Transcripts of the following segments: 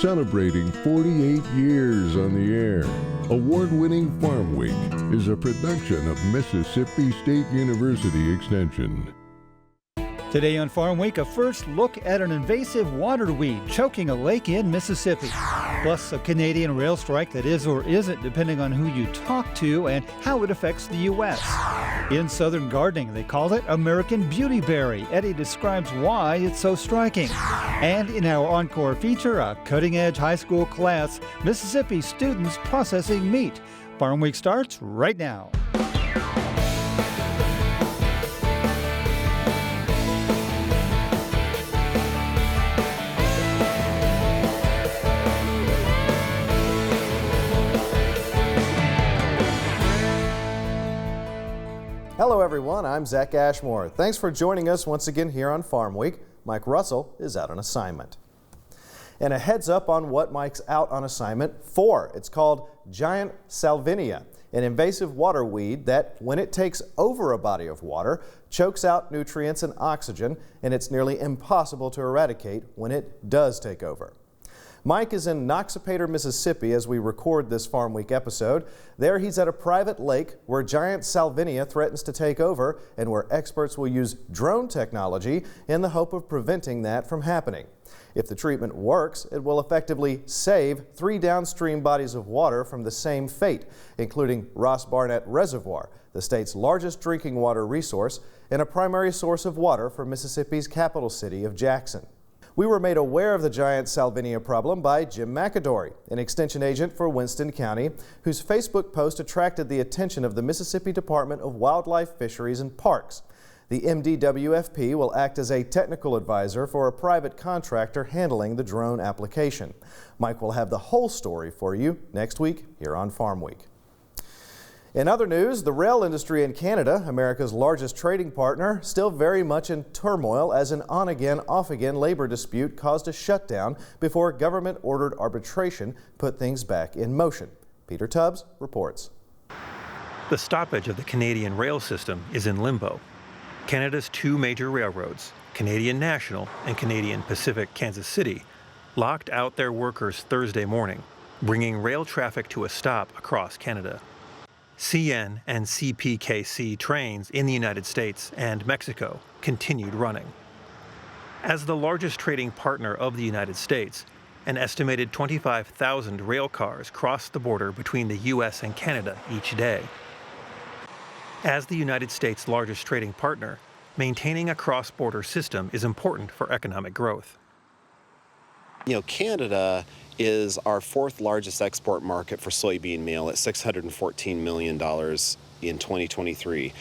celebrating 48 years on the air. Award-winning Farmweek is a production of Mississippi State University Extension. Today on Farmweek, a first look at an invasive water weed choking a lake in Mississippi. Plus, a Canadian rail strike that is or isn't depending on who you talk to and how it affects the U.S. In Southern gardening, they call it American Beautyberry. Eddie describes why it's so striking. And in our encore feature, a cutting-edge high school class, Mississippi students processing meat. Farmweek starts right now. Hello everyone, I'm Zach Ashmore. Thanks for joining us once again here on Farm Week. Mike Russell is out on assignment. And a heads up on what Mike's out on assignment for. It's called giant salvinia, an invasive water weed that, when it takes over a body of water, chokes out nutrients and oxygen, and it's nearly impossible to eradicate when it does take over. Mike is in Noxapater, Mississippi as we record this Farm Week episode. There he's at a private lake where giant salvinia threatens to take over and where experts will use drone technology in the hope of preventing that from happening. If the treatment works, it will effectively save 3 downstream bodies of water from the same fate, including Ross Barnett Reservoir, the state's largest drinking water resource and a primary source of water for Mississippi's capital city of Jackson. We were made aware of the giant salvinia problem by Jim McAdory, an extension agent for Winston County, whose Facebook post attracted the attention of the Mississippi Department of Wildlife, Fisheries and Parks. The MDWFP will act as a technical advisor for a private contractor handling the drone application. Mike will have the whole story for you next week here on Farm Week. In other news, the rail industry in Canada, America's largest trading partner, still very much in turmoil as an on-again, off-again labor dispute caused a shutdown before government-ordered arbitration put things back in motion. Peter Tubbs reports. The stoppage of the Canadian rail system is in limbo. Canada's 2 major railroads, Canadian National and Canadian Pacific Kansas City, locked out their workers Thursday morning, bringing rail traffic to a stop across Canada. CN and CPKC trains in the United States and Mexico continued running. As the largest trading partner of the United States, an estimated 25,000 rail cars cross the border between the U.S. and Canada each day. As the United States' largest trading partner, maintaining a cross-border system is important for economic growth. You know, Canada is our 4th largest export market for soybean meal at $614 million in 2023.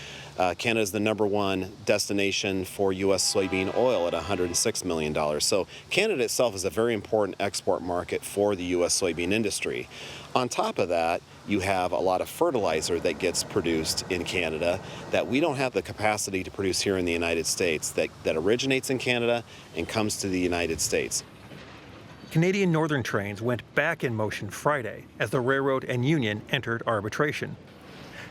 Canada is the #1 destination for U.S. soybean oil at $106 million. So Canada itself is a very important export market for the U.S. soybean industry. On top of that, you have a lot of fertilizer that gets produced in Canada that we don't have the capacity to produce here in the United States that originates in Canada and comes to the United States. Canadian Northern trains went back in motion Friday as the railroad and union entered arbitration.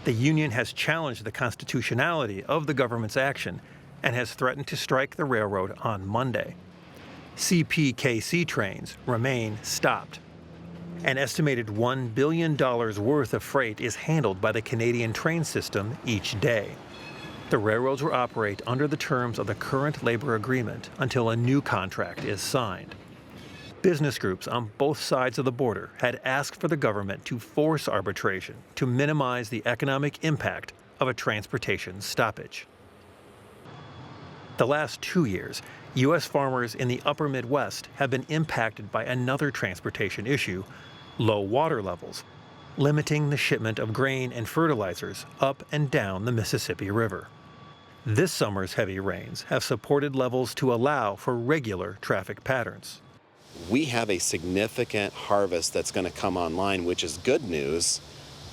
The union has challenged the constitutionality of the government's action and has threatened to strike the railroad on Monday. CPKC trains remain stopped. An estimated $1 billion worth of freight is handled by the Canadian train system each day. The railroads will operate under the terms of the current labor agreement until a new contract is signed. Business groups on both sides of the border had asked for the government to force arbitration to minimize the economic impact of a transportation stoppage. The last 2 years, U.S. farmers in the upper Midwest have been impacted by another transportation issue, low water levels, limiting the shipment of grain and fertilizers up and down the Mississippi River. This summer's heavy rains have supported levels to allow for regular traffic patterns. We have a significant harvest that's going to come online, which is good news,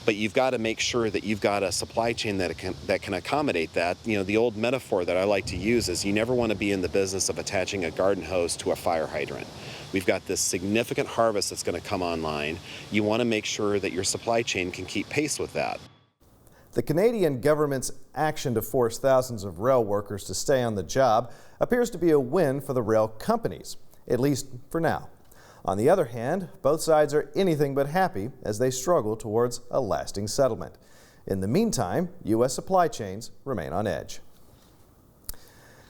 but you've got to make sure that you've got a supply chain that can accommodate that. You know, the old metaphor that I like to use is you never want to be in the business of attaching a garden hose to a fire hydrant. We've got this significant harvest that's going to come online. You want to make sure that your supply chain can keep pace with that. The Canadian government's action to force thousands of rail workers to stay on the job appears to be a win for the rail companies, at least for now. On the other hand, both sides are anything but happy as they struggle towards a lasting settlement. In the meantime, U.S. supply chains remain on edge.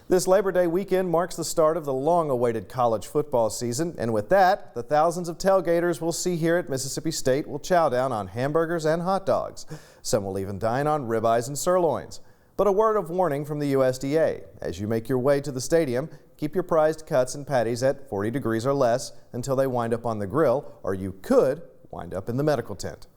This Labor Day weekend marks the start of the long-awaited college football season, and with that, the thousands of tailgaters we'll see here at Mississippi State will chow down on hamburgers and hot dogs. Some will even dine on ribeyes and sirloins. But a word of warning from the USDA. As you make your way to the stadium, keep your prized cuts and patties at 40 degrees or less until they wind up on the grill, or you could wind up in the medical tent.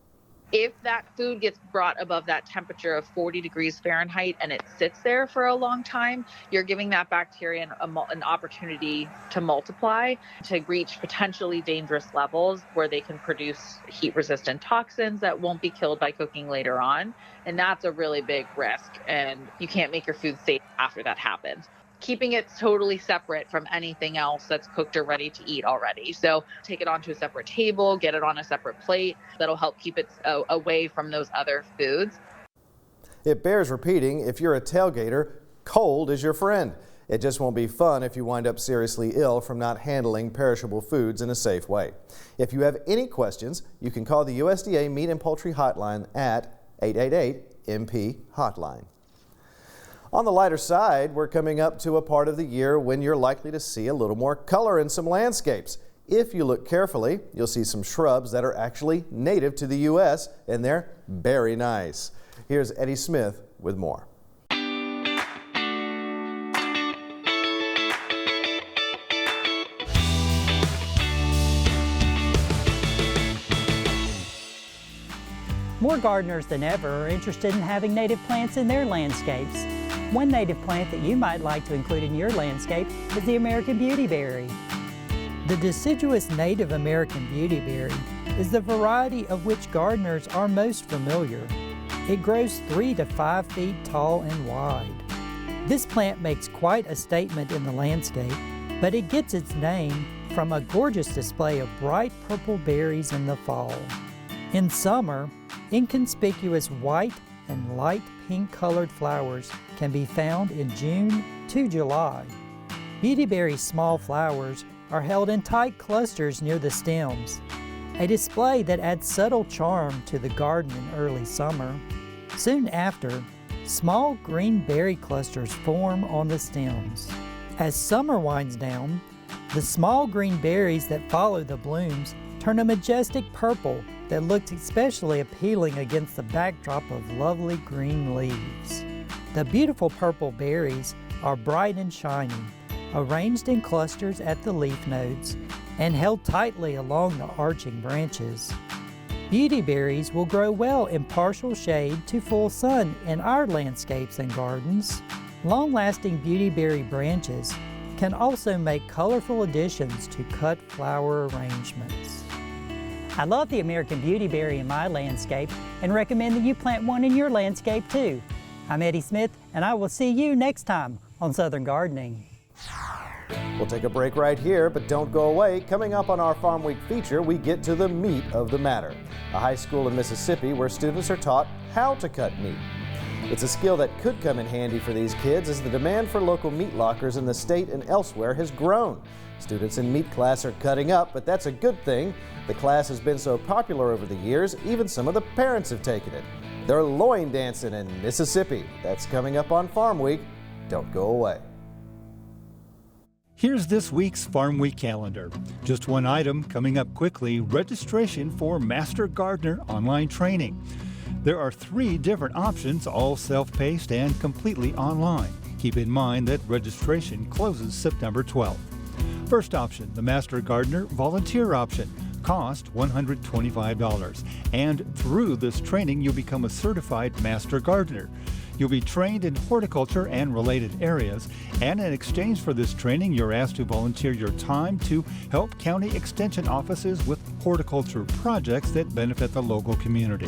If that food gets brought above that temperature of 40 degrees Fahrenheit and it sits there for a long time, you're giving that bacteria an opportunity to multiply, to reach potentially dangerous levels where they can produce heat-resistant toxins that won't be killed by cooking later on. And that's a really big risk, and you can't make your food safe after that happens. Keeping it totally separate from anything else that's cooked or ready to eat already. So take it onto a separate table, get it on a separate plate. That'll help keep it away from those other foods. It bears repeating, if you're a tailgater, cold is your friend. It just won't be fun if you wind up seriously ill from not handling perishable foods in a safe way. If you have any questions, you can call the USDA Meat and Poultry Hotline at 888-MP-HOTLINE. On the lighter side, we're coming up to a part of the year when you're likely to see a little more color in some landscapes. If you look carefully, you'll see some shrubs that are actually native to the U.S., and they're very nice. Here's Eddie Smith with more. More gardeners than ever are interested in having native plants in their landscapes. One native plant that you might like to include in your landscape is the American Beautyberry. The deciduous native American Beautyberry is the variety of which gardeners are most familiar. It grows 3 to 5 feet tall and wide. This plant makes quite a statement in the landscape, but it gets its name from a gorgeous display of bright purple berries in the fall. In summer, inconspicuous white and light pink colored flowers can be found in June to July. Beautyberry's small flowers are held in tight clusters near the stems, a display that adds subtle charm to the garden in early summer. Soon after, small green berry clusters form on the stems. As summer winds down, the small green berries that follow the blooms turn a majestic purple that looks especially appealing against the backdrop of lovely green leaves. The beautiful purple berries are bright and shiny, arranged in clusters at the leaf nodes and held tightly along the arching branches. Beautyberries will grow well in partial shade to full sun in our landscapes and gardens. Long-lasting beautyberry branches can also make colorful additions to cut flower arrangements. I love the American Beautyberry in my landscape and recommend that you plant one in your landscape too. I'm Eddie Smith, and I will see you next time on Southern Gardening. We'll take a break right here, but don't go away. Coming up on our Farm Week feature, we get to the meat of the matter. A high school in Mississippi where students are taught how to cut meat. It's a skill that could come in handy for these kids as the demand for local meat lockers in the state and elsewhere has grown. Students in meat class are cutting up, but that's a good thing. The class has been so popular over the years, even some of the parents have taken it. They're loin dancing in Mississippi. That's coming up on Farm Week. Don't go away. Here's this week's Farm Week calendar. Just one item coming up quickly: registration for Master Gardener online training. There are 3 different options, all self-paced and completely online. Keep in mind that registration closes September 12th. First option, the Master Gardener volunteer option. Cost $125. And through this training, you'll become a certified Master Gardener. You'll be trained in horticulture and related areas, and in exchange for this training, you're asked to volunteer your time to help county extension offices with horticulture projects that benefit the local community.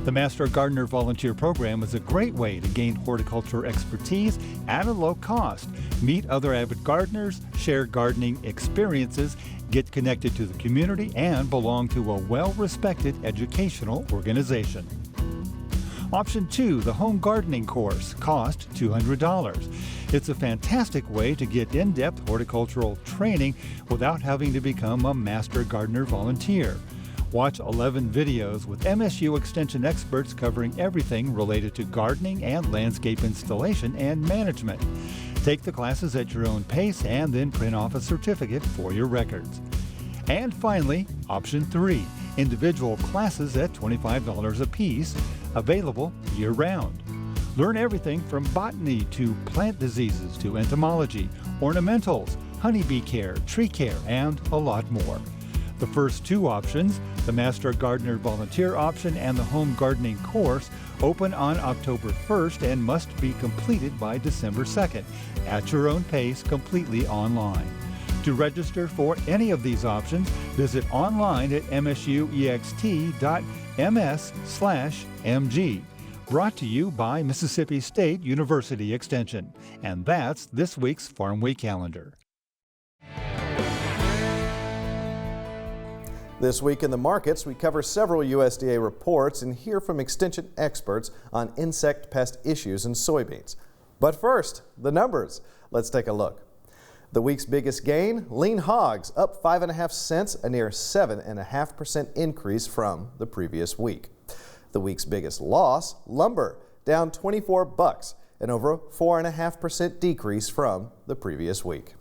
The Master Gardener Volunteer Program is a great way to gain horticulture expertise at a low cost, meet other avid gardeners, share gardening experiences, get connected to the community, and belong to a well-respected educational organization. Option 2, the home gardening course, cost $200. It's a fantastic way to get in-depth horticultural training without having to become a master gardener volunteer. Watch 11 videos with MSU Extension experts covering everything related to gardening and landscape installation and management. Take the classes at your own pace and then print off a certificate for your records. And finally, Option 3, individual classes at $25 a piece, available year-round. Learn everything from botany to plant diseases to entomology, ornamentals, honeybee care, tree care, and a lot more. The first two options, the Master Gardener Volunteer option and the Home Gardening course, open on October 1st and must be completed by December 2nd, at your own pace, completely online. To register for any of these options, visit online at msuext.ms/mg. Brought to you by Mississippi State University Extension. And that's this week's Farm Week calendar. This week in the markets, we cover several USDA reports and hear from extension experts on insect pest issues in soybeans. But first, the numbers. Let's take a look. The week's biggest gain, lean hogs, up 5.5 cents, a near 7.5% increase from the previous week. The week's biggest loss, lumber, down 24 bucks, an over 4.5% decrease from the previous week.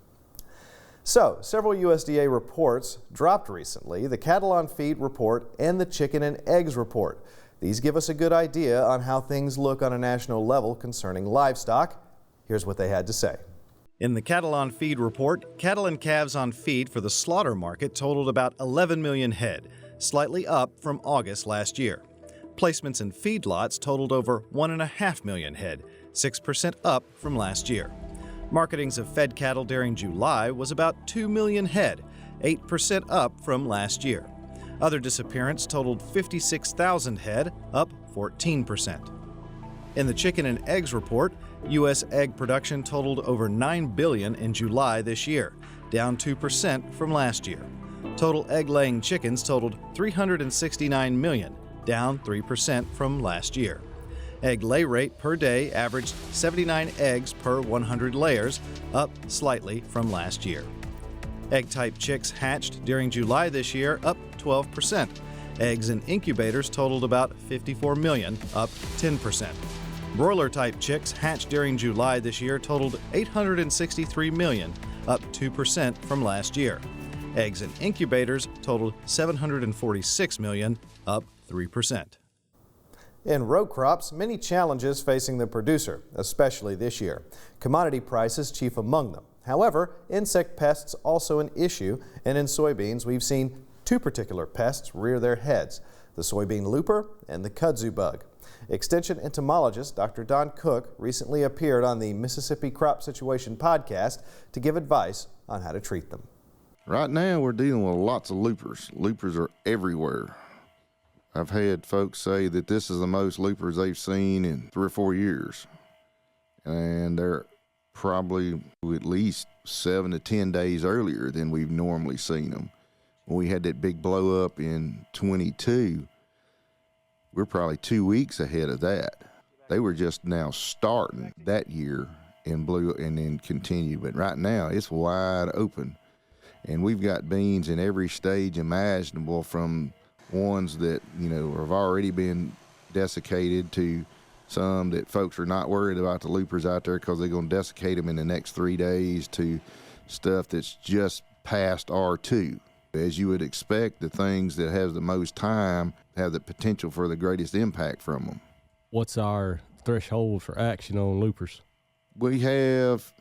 So, several USDA reports dropped recently, the cattle on feed report and the chicken and eggs report. These give us a good idea on how things look on a national level concerning livestock. Here's what they had to say. In the cattle on feed report, cattle and calves on feed for the slaughter market totaled about 11 million head, slightly up from August last year. Placements in feedlots totaled over 1.5 million head, 6% up from last year. Marketings of fed cattle during July was about 2 million head, 8% up from last year. Other disappearance totaled 56,000 head, up 14%. In the chicken and eggs report, U.S. egg production totaled over 9 billion in July this year, down 2% from last year. Total egg-laying chickens totaled 369 million, down 3% from last year. Egg lay rate per day averaged 79 eggs per 100 layers, up slightly from last year. Egg-type chicks hatched during July this year, up 12%. Eggs in incubators totaled about 54 million, up 10%. Broiler-type chicks hatched during July this year totaled 863 million, up 2% from last year. Eggs in incubators totaled 746 million, up 3%. In row crops, many challenges facing the producer, especially this year. Commodity prices chief among them. However, insect pests also an issue, and in soybeans we've seen two particular pests rear their heads, the soybean looper and the kudzu bug. Extension entomologist Dr. Don Cook recently appeared on the Mississippi Crop Situation podcast to give advice on how to treat them. Right now we're dealing with lots of loopers. Loopers are everywhere. I've had folks say that this is the most loopers they've seen in 3 or 4 years. And they're probably at least 7 to 10 days earlier than we've normally seen them. When we had that big blow up in 22, we're probably 2 weeks ahead of that. They were just now starting that year and blew and then continue. But right now it's wide open. And we've got beans in every stage imaginable, from ones that, have already been desiccated to some that folks are not worried about the loopers out there because they're going to desiccate them in the next 3 days, to stuff that's just past R2. As you would expect, the things that have the most time have the potential for the greatest impact from them. What's our threshold for action on loopers? We have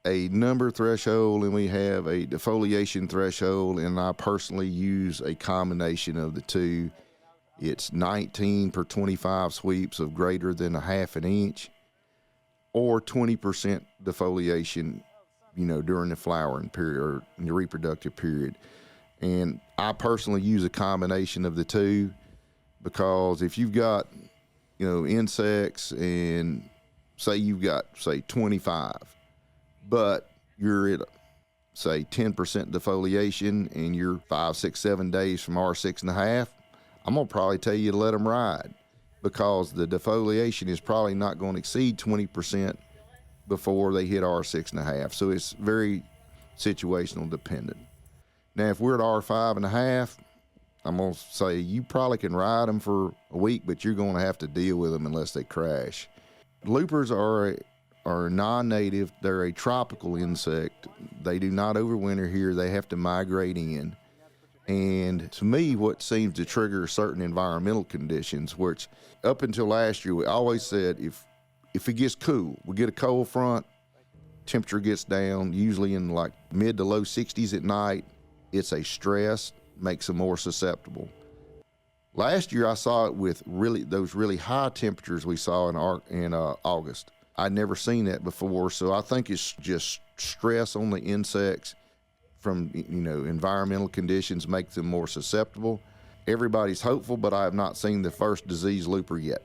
a number threshold and we have a defoliation threshold, and I personally use a combination of the two. It's 19 per 25 sweeps of greater than a half an inch, or 20% defoliation, during the flowering period or in the reproductive period. And I personally use a combination of the two, because if you've got, insects, and say you've got, 25, but you're at, 10% defoliation and you're 5, 6, 7 days from R6.5, I'm going to probably tell you to let them ride. because the defoliation is probably not going to exceed 20% before they hit R6.5. So it's very situational dependent. Now, if we're at R5.5, I'm going to say you probably can ride them for a week, but you're going to have to deal with them unless they crash. Loopers are non-native. They're a tropical insect. They do not overwinter here. They have to migrate in. And to me, what seems to trigger certain environmental conditions, which up until last year, we always said if it gets cool, we get a cold front, temperature gets down, usually in like mid to low 60s at night, it's a stress, makes them more susceptible. Last year, I saw it with those really high temperatures we saw in August. I'd never seen that before, so I think it's just stress on the insects from environmental conditions makes them more susceptible. Everybody's hopeful, but I have not seen the first disease looper yet.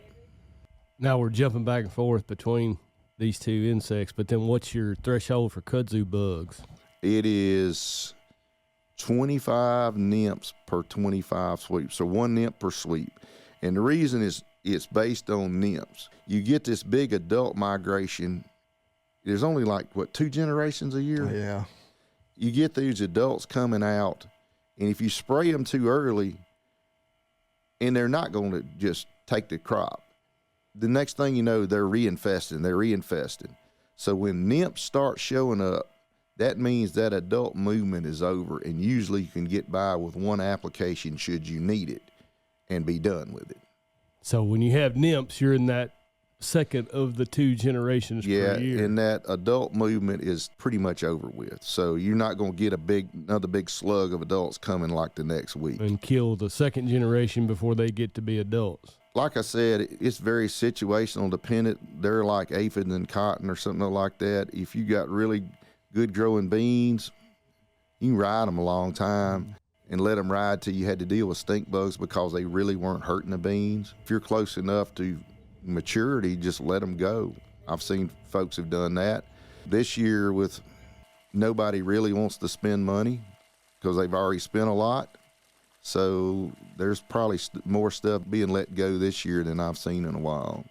Now we're jumping back and forth between these two insects, but then what's your threshold for kudzu bugs? It is 25 nymphs per 25 sweeps, so 1 nymph per sweep. And the reason is it's based on nymphs. You get this big adult migration. There's only 2 generations a year? Yeah. You get these adults coming out, and if you spray them too early, and they're not going to just take the crop, the next thing you know, they're reinfesting. So when nymphs start showing up, that means that adult movement is over, and usually you can get by with 1 application should you need it and be done with it. So when you have nymphs, you're in that second of the 2 generations per year. Yeah, and that adult movement is pretty much over with. So you're not going to get another big slug of adults coming like the next week. And kill the second generation before they get to be adults. Like I said, it's very situational dependent. They're like aphids and cotton or something like that. If you got really good growing beans, you can ride them a long time and let them ride till you had to deal with stink bugs because they really weren't hurting the beans. If you're close enough to maturity, just let them go. I've seen folks have done that. This year, with nobody really wants to spend money because they've already spent a lot. So there's probably more stuff being let go this year than I've seen in a while.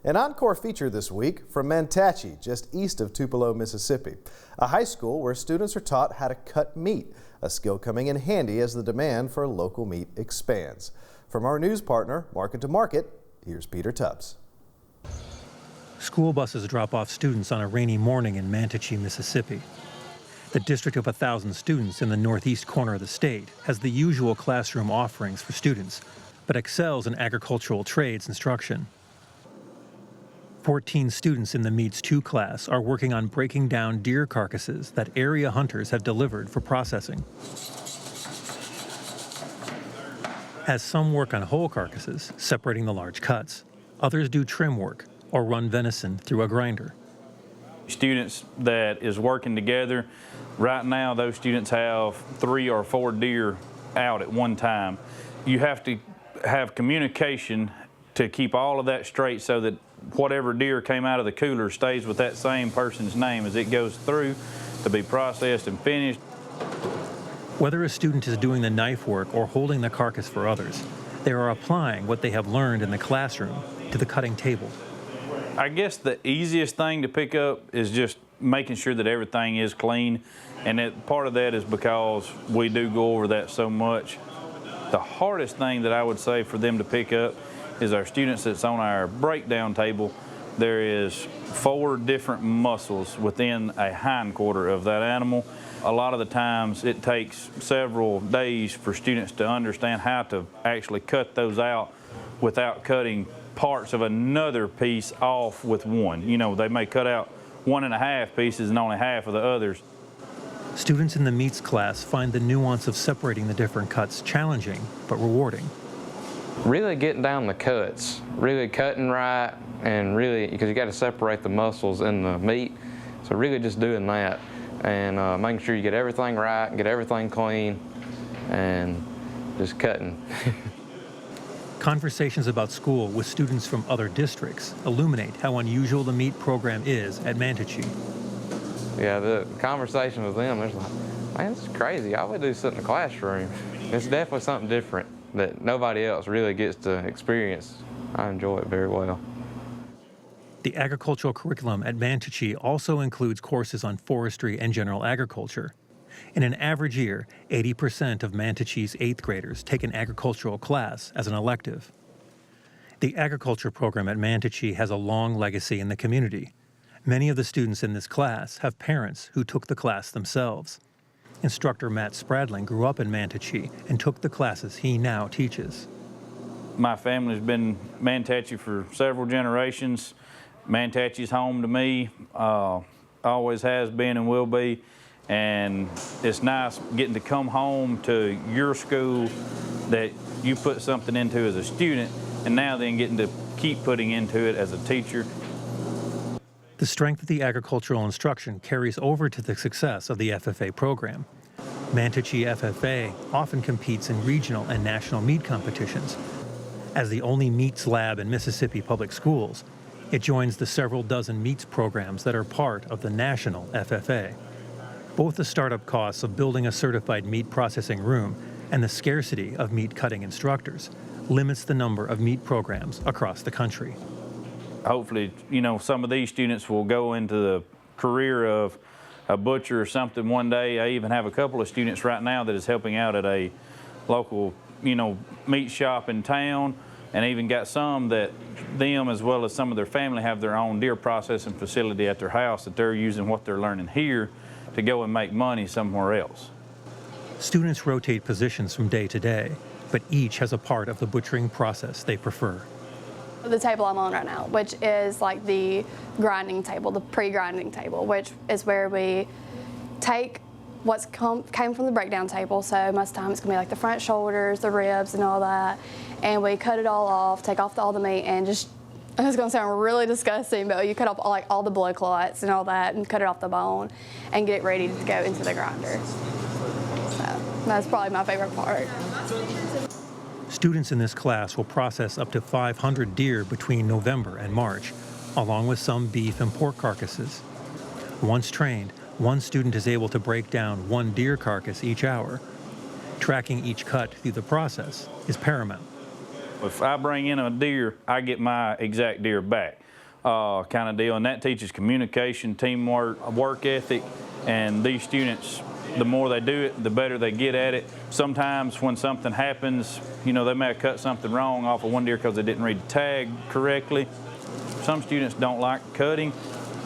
An encore feature this week from Manatee, just east of Tupelo, Mississippi, a high school where students are taught how to cut meat, a skill coming in handy as the demand for local meat expands. From our news partner, Market to Market, here's Peter Tubbs. School buses drop off students on a rainy morning in Manatee, Mississippi. The district of 1,000 students in the northeast corner of the state has the usual classroom offerings for students, but excels in agricultural trades instruction. 14 students in the Meats 2 class are working on breaking down deer carcasses that area hunters have delivered for processing. As some work on whole carcasses, separating the large cuts, others do trim work or run venison through a grinder. Students that is working together, right now those students have 3 or 4 deer out at one time. You have to have communication to keep all of that straight so that whatever deer came out of the cooler stays with that same person's name as it goes through to be processed and finished. Whether a student is doing the knife work or holding the carcass for others, they are applying what they have learned in the classroom to the cutting table. I guess the easiest thing to pick up is just making sure that everything is clean, and part of that is because we do go over that so much. The hardest thing that I would say for them to pick up is our students that's on our breakdown table. There is 4 different muscles within a hindquarter of that animal. A lot of the times it takes several days for students to understand how to actually cut those out without cutting parts of another piece off with one. You know, they may cut out 1.5 pieces and only half of the others. Students in the meats class find the nuance of separating the different cuts challenging but rewarding. Really getting down the cuts, really cutting right, and really, because you got to separate the muscles in the meat, so really just doing that and making sure you get everything right, get everything clean, and just cutting. Conversations about school with students from other districts illuminate how unusual the meat program is at Manatee. Yeah, the conversation with them, they're like, man, this is crazy. I would do sit in the classroom. It's definitely something different that nobody else really gets to experience I enjoy it very well. The agricultural curriculum at Manatee also includes courses on forestry and general agriculture. In an average year, 80% of Manatee's 8th graders take an agricultural class as an elective. The agriculture program at Manatee has a long legacy in the community. Many of the students in this class have parents who took the class themselves. Instructor Matt Spradling grew up in Manatee and took the classes he now teaches. My family's been Manatee for several generations. Manatee's home to me, always has been and will be. And it's nice getting to come home to your school that you put something into as a student, and now then getting to keep putting into it as a teacher. The strength of the agricultural instruction carries over to the success of the FFA program. Manatee FFA often competes in regional and national meat competitions. As the only meats lab in Mississippi public schools, it joins the several dozen meats programs that are part of the national FFA. Both the startup costs of building a certified meat processing room and the scarcity of meat cutting instructors limits the number of meat programs across the country. Hopefully, some of these students will go into the career of a butcher or something one day. I even have a couple of students right now that is helping out at a local, meat shop in town, and even got some that them as well as some of their family have their own deer processing facility at their house that they're using what they're learning here to go and make money somewhere else. Students rotate positions from day to day, but each has a part of the butchering process they prefer. The table I'm on right now, which is like the grinding table, the pre-grinding table, which is where we take what's came from the breakdown table. So most of the time it's gonna be like the front shoulders, the ribs and all that. And we cut it all off, take off all the meat and just, it's gonna sound really disgusting, but you cut off all the blood clots and all that and cut it off the bone and get it ready to go into the grinder. So that's probably my favorite part. Students in this class will process up to 500 deer between November and March, along with some beef and pork carcasses. Once trained, one student is able to break down one deer carcass each hour. Tracking each cut through the process is paramount. If I bring in a deer, I get my exact deer back, kind of deal. And that teaches communication, teamwork, work ethic, and these students, the more they do it, the better they get at it. Sometimes when something happens, they may have cut something wrong off of one deer because they didn't read the tag correctly. Some students don't like cutting.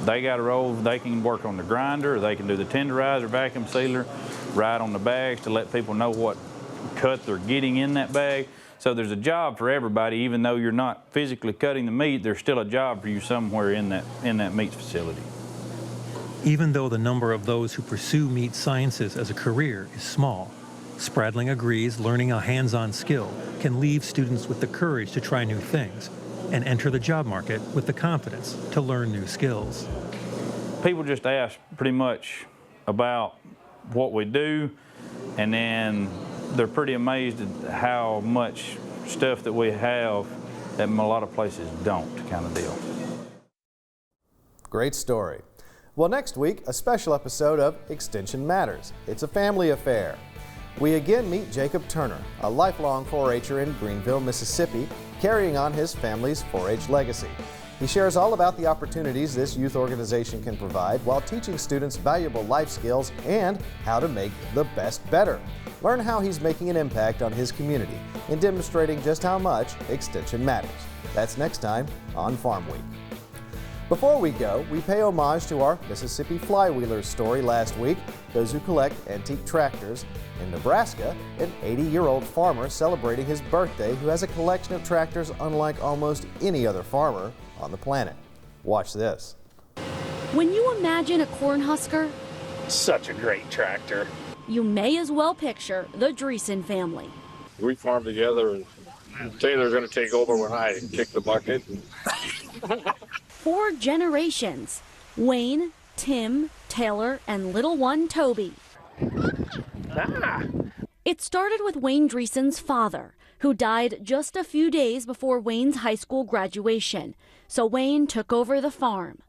They got to roll, they can work on the grinder, or they can do the tenderizer, vacuum sealer, write on the bags to let people know what cut they're getting in that bag. So there's a job for everybody. Even though you're not physically cutting the meat, there's still a job for you somewhere in that meat facility. Even though the number of those who pursue meat sciences as a career is small, Spradling agrees learning a hands-on skill can leave students with the courage to try new things and enter the job market with the confidence to learn new skills. People just ask pretty much about what we do, and then they're pretty amazed at how much stuff that we have that a lot of places don't, kind of deal. Great story. Well, next week, a special episode of Extension Matters. It's a family affair. We again meet Jacob Turner, a lifelong 4-H'er in Greenville, Mississippi, carrying on his family's 4-H legacy. He shares all about the opportunities this youth organization can provide while teaching students valuable life skills and how to make the best better. Learn how he's making an impact on his community and demonstrating just how much Extension matters. That's next time on Farm Week. Before we go, we pay homage to our Mississippi Flywheelers story last week, those who collect antique tractors. In Nebraska, an 80-year-old farmer celebrating his birthday who has a collection of tractors unlike almost any other farmer on the planet. Watch this. When you imagine a Cornhusker, such a great tractor. You may as well picture the Dreesen family. We farm together, and Taylor's going to take over when I kick the bucket. 4 generations: Wayne, Tim, Taylor, and little one Toby. It started with Wayne Dreesen's father, who died just a few days before Wayne's high school graduation. So Wayne took over the farm.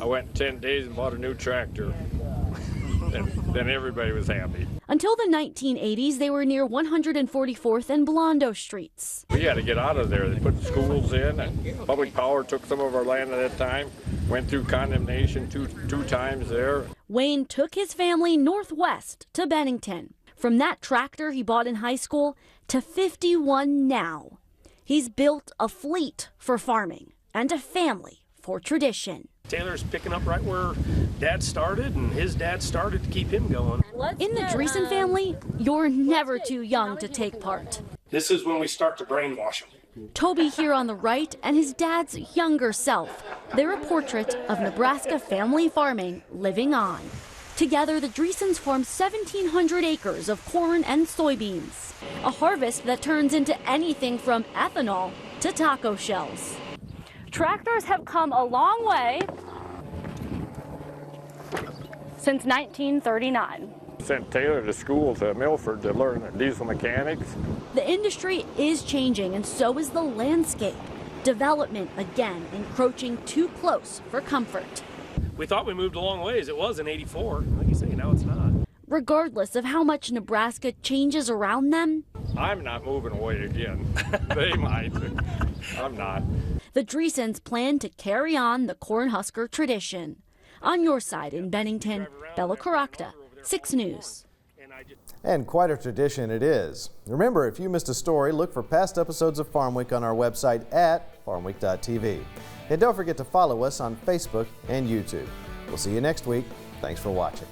I went 10 days and bought a new tractor. And then everybody was happy. Until the 1980s, they were near 144th and Blondo streets. We had to get out of there. They put schools in, and Public Power took some of our land at that time, went through condemnation two times there. Wayne took his family northwest to Bennington. From that tractor he bought in high school to 51 now. He's built a fleet for farming and a family for tradition. Taylor's picking up right where Dad started, and his dad started to keep him going. In the Dreesen family, you're never too young to take part. This is when we start to brainwash them. Toby here on the right and his dad's younger self. They're a portrait of Nebraska family farming living on. Together, the Dreesens farm 1,700 acres of corn and soybeans, a harvest that turns into anything from ethanol to taco shells. Tractors have come a long way since 1939. Sent Taylor to school to Milford to learn diesel mechanics. The industry is changing, and so is the landscape. Development again encroaching too close for comfort. We thought we moved a long ways. It was in '84. Like you say, now it's not. Regardless of how much Nebraska changes around them, I'm not moving away again. They might. I'm not. The Dreesens plan to carry on the Cornhusker tradition. On your side in Bennington, Bella Caracta, 6 News. And quite a tradition it is. Remember, if you missed a story, look for past episodes of Farm Week on our website at farmweek.tv. And don't forget to follow us on Facebook and YouTube. We'll see you next week. Thanks for watching.